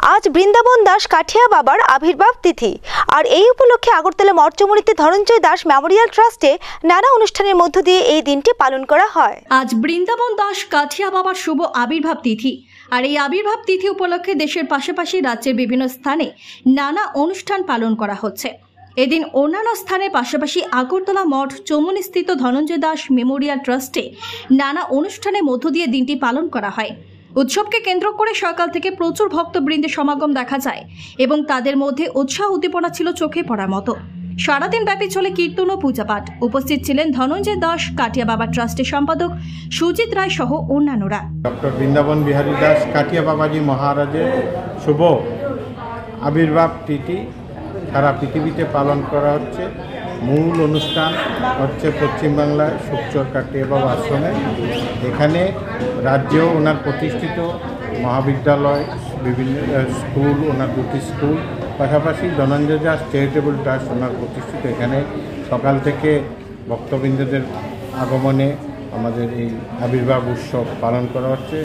আজ বৃন্দাবন দাস কাঠিয়া বাবার আবির্ভাব তিথি আর এই উপলক্ষে আগরতলা মঠচমুনিতে ধনঞ্জয় দাস মেমোরিয়াল ট্রাস্টে নানা অনুষ্ঠানের মধ্য দিয়ে এই দিনটি পালন করা হয়। আজ বৃন্দাবন দাস কাঠিয়া বাবার শুভ আবির্ভাব তিথি আর এই আবির্ভাব তিথি উপলক্ষে দেশের পাশাপাশি রাজ্যের বিভিন্ন স্থানে নানা অনুষ্ঠান পালন করা হচ্ছে। এদিন অন্যান্য স্থানের পাশাপাশি আগরতলা মঠ চমুনিস্থিত ধনঞ্জয় দাস মেমোরিয়াল ট্রাস্টে নানা অনুষ্ঠানের মধ্য দিয়ে দিনটি পালন করা হয়। উৎসবকে কেন্দ্র করে সকাল থেকে প্রচুর ভক্তবৃন্দের সমাগম দেখা যায় এবং তাদের মধ্যে উৎসাহ উদ্দীপনা ছিল চোখে পড়ার মতো। সারাদিন ব্যাপী চলে কীর্তন ও পূজাপাঠ। উপস্থিত ছিলেন ধনঞ্জয় দাস কাঠিয়া বাবা ট্রাস্টের সম্পাদক সুজিত রায় সহ অন্যান্যরা। ডক্টর বৃন্দাবন বিহারী দাস কাঠিয়া বাবাজি মহারাজের শুভ আবির্ভাব তিথি সারা পৃথিবীতে পালন করা হচ্ছে। মূল অনুষ্ঠান হচ্ছে পশ্চিমবাংলায় সুকচর কাঠিয়া বাবা আশ্রমে। এখানে রাজ্যেও ওনার প্রতিষ্ঠিত মহাবিদ্যালয়, বিভিন্ন স্কুল, ওনার দুটি স্কুল, পাশাপাশি ধনঞ্জয় দাস চ্যারিটেবল ট্রাস্ট ওনার প্রতিষ্ঠিত। এখানে সকাল থেকে ভক্তবৃন্দদের আগমনে আমাদের এই আবির্ভাব উৎসব পালন করা হচ্ছে।